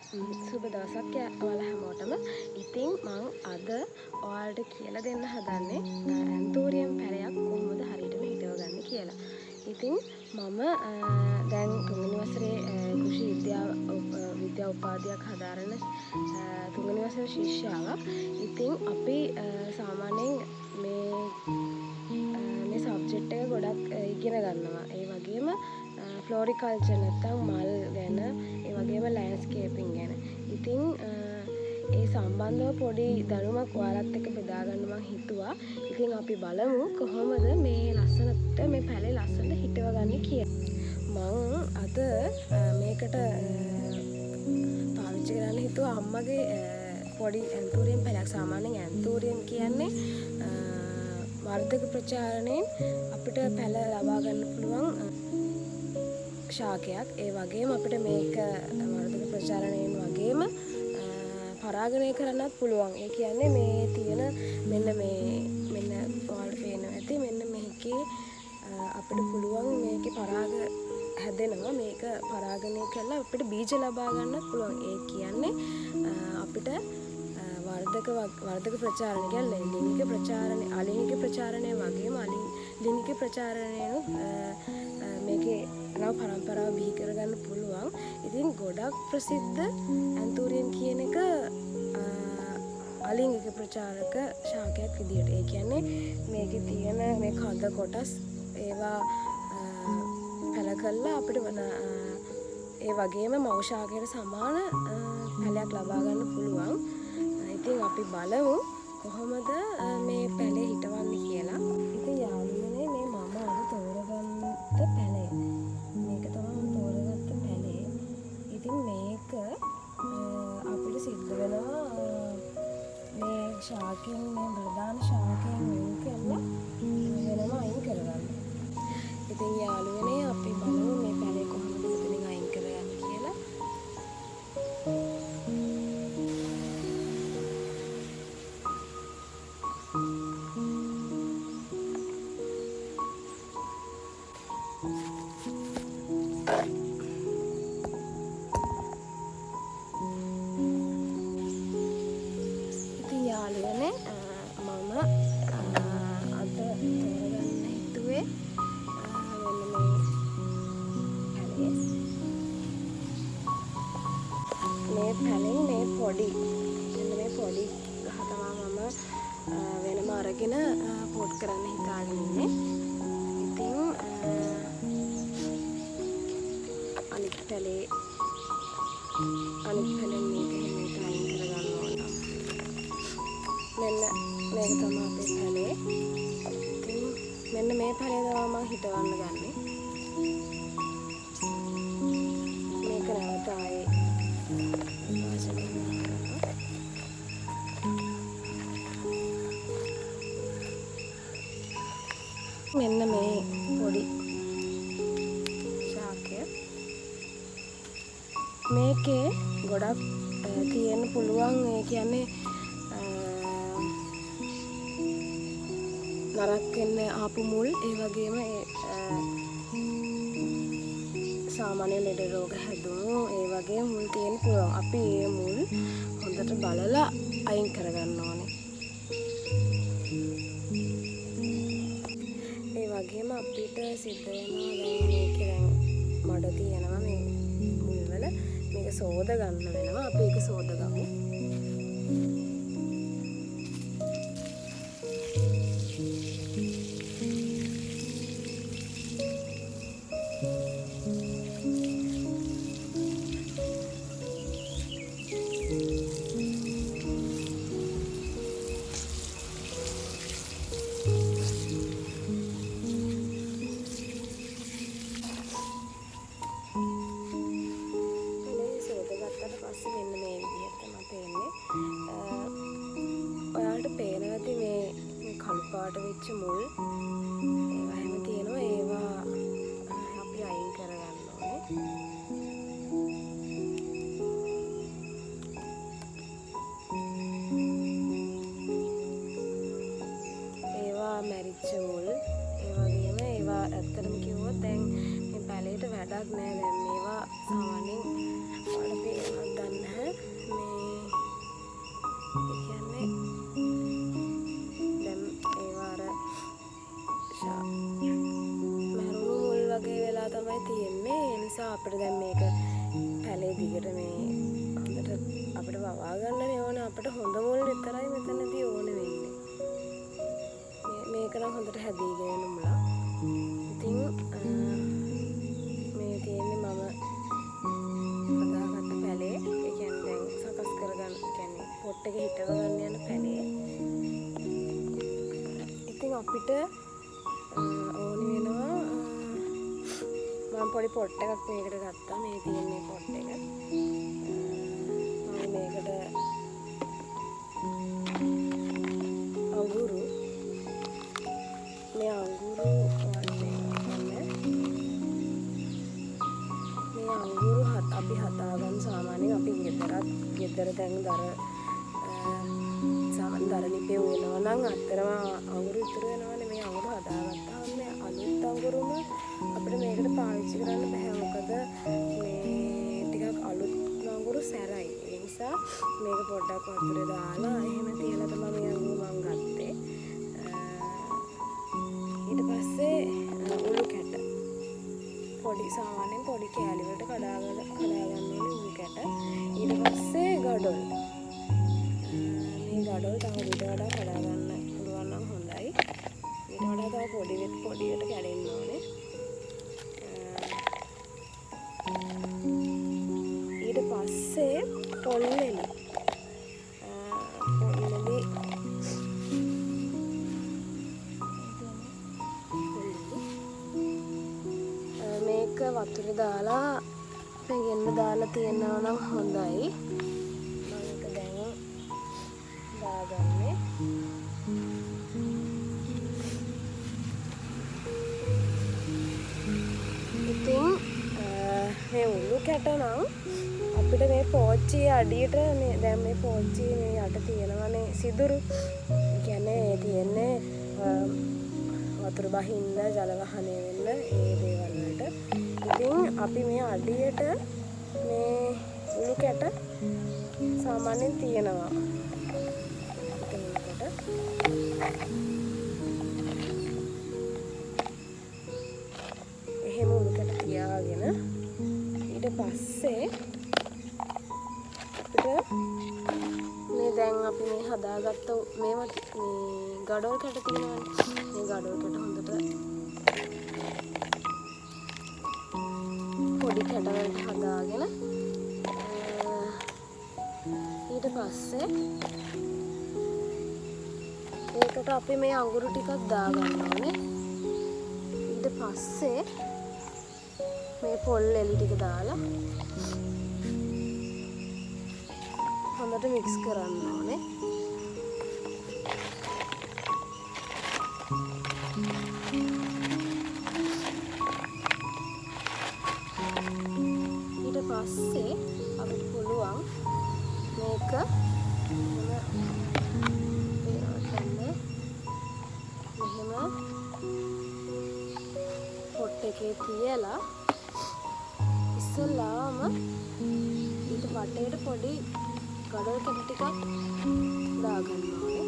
සුබ දවසක් ඔයාලා හැමෝටම. ඉතින් මං අද ඔයාලට කියලා දෙන්න හදන්නේ ඇන්තෝරියම් පැලයක් කොහොමද හරියටම හිටවගන්නේ කියලා. ඉතින් මම දැන් 3 වෙනි වසරේ කෘෂි විද්‍යා උපාධියක් හදාරන 3 වෙනි වසරේ ශිෂ්‍යාවක්. ඉතින් අපි සාමාන්‍යයෙන් මේ සබ්ජෙක්ට් එක ගොඩක් ඉගෙන ගන්නවා. ඒ වගේම ෆ්ලෝරිකල්චර් නැත්නම් මල් ගැන, ඒ වගේම ලෑන්ඩ්ස්කේපින් ගැන. ඉතින් ඒ සම්බන්ධව පොඩි දැනුමක් ඔයාලත් එක්ක බෙදා ගන්න මම හිතුවා. ඉතින් අපි බලමු කොහොමද මේ ලස්සනට මේ පැලේ ලස්සනට හිටවගන්නේ කියලා. මම අද මේකට පාවිච්චි කරන්න හිතුවා අම්මගේ පොඩි ඇන්තෝරියම් පැලයක්. සාමාන්‍යයෙන් ඇන්තෝරියම් කියන්නේ වර්ධක ප්‍රචාරණයෙන් අපිට පැල ලබා ගන්න පුළුවන් ශාකයක්. ඒ වගේම අපිට මේක වර්ධක ප්‍රචාරණයෙන් වගේම පරාගණය කරන්නත් පුළුවන්. ඒ කියන්නේ මේ තියෙන මෙන්න ඔයාලට පේනවා ඇති මෙන්න මේකේ අපිට පුළුවන් මේකේ පරාග හැදෙනවා. මේක පරාගණය කරලා අපිට බීජ ලබා ගන්නත් පුළුවන්. ඒ කියන්නේ අපිට වර්ධක ප්‍රචාරණය කියන්නේ ලිංගික ප්‍රචාරණය, අලිංගික ප්‍රචාරණය වගේම ලිංගික ප්‍රචාරණයනොත් මේකේ නව පරම්පරාව බිහි කරගන්න පුළුවන්. ඉතින් ගොඩක් ප්‍රසිද්ධ ඇන්තෝරියම් කියන එක අලිංගික ප්‍රචාරක ශාකයක් විදියට. ඒ කියන්නේ මේකේ තියෙන මේ කඳ කොටස් ඒවා පැල කළා අපිට ඒ වගේම මව් ශාකයට සමාන පැලයක් ලබා ගන්න පුළුවන්. ඉතින් අපි බලමු කොහොමද මේ පැලේ හිටවන්නේ කියලා. ඉතින් යාළුවනේ මේ මම අද තෝරගත්ත පැලය. මේක තමයි මම තෝරගත්ත පැලේ. ඉතින් මේක අපිට සිද්ධ වෙනවා මේ ශාකයෙන්, මේ ප්‍රධාන ශාකයෙන් වෙන් කරලා වෙනම අයින් කරගන්න. ඉතින් යාළුවනේ අපි බලමු මේ පැලේ කොහොමද මෙතනින් අයින් කරගන්නේ කියලා. ඉතින් යාළුවනේ මම අද තෝරගන්න හිතුවේ මේ පැලෙන් මේ පොඩි ගහ තමයි මම වෙනම අරගෙන පොට් කරන්න හිතාගෙන ඉන්නේ. ඉතින් අනිත් පැලෙන් මේක එහෙම අයින් කරගන්න ඕන. මෙන්න මේක තමයි අපේ පැලේ. ඉතින් මෙන්න මේ පැලේ තමයි මම හිටවන්න ගන්නේ. මේක නැවත ආයේ මෙන්න මේ පොඩි ශාකය. මේකේ ගොඩක් තියෙන්න පුළුවන්. ඒ කියන්නේ නරක් වෙන්න ආපු මුල්, ඒ වගේම සාමාන්‍ය ලෙඩ රෝග හැදුණු ඒ වගේ මුල් තියෙන්න පුළුවන්. අපි මේ මුල් හොඳට බලලා අයින් කරගන්න ඕනේ. ඒ වගේම අපිට සිද්ධ වෙනවා දැන් මේකේ දැන් මඩ තියෙනවා මේ මුල් වල. මේක සෝද ගන්න වෙනවා. අපි ඒක සෝද ගමු. පස්සේ මෙන්න මේ විදිහට තමයි පේන්නේ. පැලේ දිගට මේ හොඳට අපිට වවා ගන්න ඕන අපිට හොඳ මුල් විතරයි මෙතනදී ඕන වෙන්නේ. මේක නම් හොඳට හැදීගෙන යනුමුලා. ඉතින් මේ තියෙන්නේ මම හදාගත්ත පැලේ. ඒ කියන්නේ දැන් සකස් කරගන්න කියන්නේ පොට් එකේ හිටව ගන්න යන පැලේ. ඉතින් අපිට ඕනි වෙනවා මම පොඩි පොට් එකක් මේකට ගත්තා. මේ තියෙන්නේ පොට් එක. මම මේකට අඟුරු මේ අඟුරු අපි හදාගන්න සාමාන්‍යයෙන් අපි ගෙදර දැන් දර ලිපේ වෙනවා නම් අත්‍තරම අඟුරු ඉතුරු වෙනවනේ. මේ අඟුරු හදාගත්තාම මේ අලුත් අඟුරුම අපිට මේකට පාවිච්චි කරන්න බෑ. මොකද මේ ටිකක් අලුත් අඟුරු සැරයි. ඒ නිසා මේක පොඩ්ඩක් වතුරේ දාලා එහෙම තියලා තමයි මේ අඟුරු මං ගත්තේ. ඊට පස්සේ උළු කැට පොඩි සාමාන්‍යයෙන් පොඩි කෑලි වලට කඩා ගන්න ඕනේ උළු කැට. ඊට පස්සේ ගඩොල්. මේ ගඩොල් තව ඊට වඩා කඩා ගන්න පුළුවන් නම් හොඳයි. ඊට වඩා තව පොඩියට කැඩෙන්න ඕනේ. ඊට පස්සේ පොල්ලෙලි මේක වතුර දාලා පැගෙන්න දාලා තියෙනවා නම් හොඳයි. මම ඒක දැන් දාගන්නේ. ඉතින් මේ උළු කැට නම් අපිට මේ පෝච්චියේ අඩියට දැන් මේ පෝච්චියේ මේ යට තියෙනවනේ සිදුරු. ඒ කියන්නේ තියෙන්නේ වතුර බහින්න ජල වහනය වෙන්න ඒ දේවල් වලට. ඉතින් අපි මේ අඩියට මේ උළු කැට සාමාන්‍යයෙන් තියෙනවා. එහෙම උළු කැට තියාගෙන ඊට පස්සේ අපිට මේ දැන් අපි මේ හදාගත්ත මේ ගඩොල් කැට තියෙනවනේ. මේ ගඩොල් කැට හොඳට පොඩි කැට වලට හදාගෙන ඊට පස්සේ ඒකට අපි මේ අඟුරු ටිකක් දාගන්න ඕනේ. ඊට පස්සේ මේ පොල් එලි ටික දාලා හොඳට මික්ස් කරන්න ඕනේ. ඊට පස්සේ අපිට පුළුවන් මේක මෙහෙම පොට් එකේ තියලා ඉස්සෙල්ලාම ඊට වටේට පොඩි ගඩොල් කැට ටිකක් දාගන්න ඕනේ.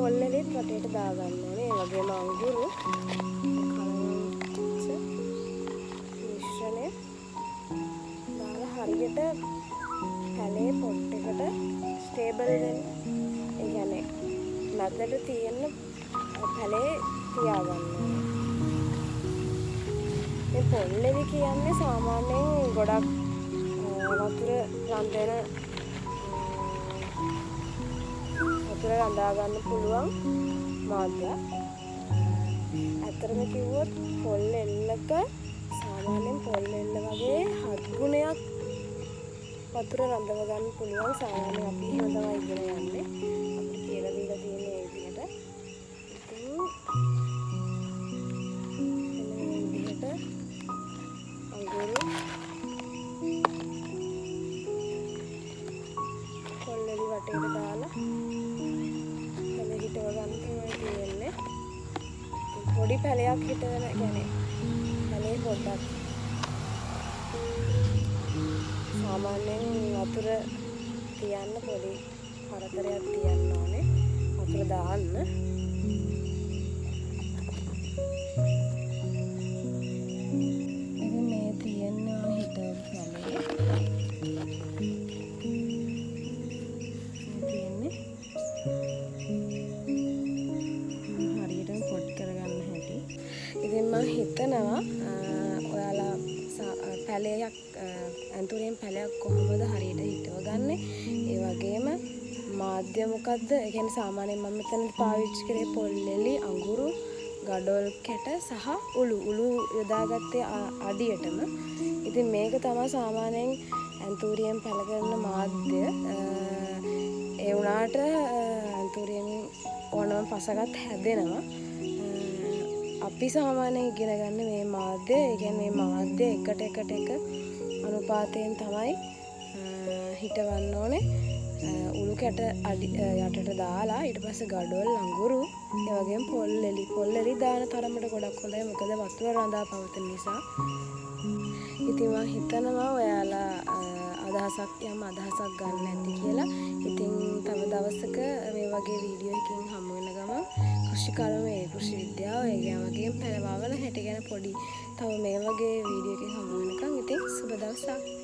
පොල්ලෙලිත් වටේට දාගන්න ඕනේ. ඒ වගේම අඟුරු මිශ්‍රණය දාලා හරියට පැලේ පොට් එකට ස්ටේබල් වෙන්න. ඒ කියන්නේ මැදට තියෙන පැලේ තියාගන්න ඕනේ. මේ පොල්ලෙලි කියන්නේ සාමාන්‍යයෙන් ගොඩක් වතුර රඳන වතුර රඳා ගන්න පුළුවන් මාධ්‍යයක්. ඇත්තටම කිව්වොත් පොල් එල්ලක සාමාන්‍යයෙන් පොල් එල්ල වගේ 7 ගුණයක් වතුර රඳව ගන්න පුළුවන්. සාමාන්‍යයෙන් අපි එහෙම තමයි ඉගෙන යන්නේ. අපිට කියලා දීලා තියෙන ඒ විදිහට. ඉතින් මේ විදිහට අඟුරු වටේට දාලා පැලේ හිටව ගන්න තමයි තියෙන්නේ. පොඩි පැලයක් හිටවන කියන්නේ පැලේ පොඩ්ඩක් සාමාන්‍යයෙන් වතුර තියන්න පොඩි කරදරයක් තියන්න ඕනේ. වතුර දාන්න. ඉතින් මේ තියෙනවා හිටව පැලේ. තියෙන්නේ හරියටම පොඩ් කරගන්න හැටි. ඉතින් මම හිතනවා ඔයාලා පැලයක් ඇන්තූරියම් පැලයක් කොහොමද හරියට හිටව ගන්න. ඒ වගේම මාධ්‍ය මොකද්ද? ඒ කියන්නේ සාමාන්‍යයෙන් මම මෙතන පාවිච්චි කරේ පොල්ලෙලි, අඟුරු, ගඩොල් කැට සහ උළු යොදාගත්තේ අඩියටම. ඉතින් මේක තමයි සාමාන්‍යයෙන් ඇන්තූරියම් පැල කරන මාධ්‍ය. ඒ වුණාට ඇන්තූරියම් ඕනම පසගත් හැදෙනවා. අපි සාමාන්‍යයෙන් ඉගෙන ගන්න මේ මාධ්‍ය. ඒ කියන්නේ මේ මාධ්‍ය එකට එක අනුපාතයෙන් තමයි හිටවන්න ඕනේ. උළු කැට යටට දාලා ඊට පස්සේ ගඩොල් අඟුරු ඒ වගේම පොල්ලෙලි දාන තරමට ගොඩක් හොඳයි. මොකද වතුර රඳා පවතින නිසා. ඉතින් මම හිතනවා ඔයාලා යම් අදහසක් ගන්න ඇති කියලා. ඉතින් තව දවසක මේ වගේ වීඩියෝ එකකින් හමු වෙන ගමන් කෘෂි කෘෂි විද්‍යාව ඒ වගේම පැලවවන හැටි ගැන පොඩි තව මේ වගේ වීඩියෝ එකකින් හමු වෙනකන් ඉතින් සුබ දවසක්.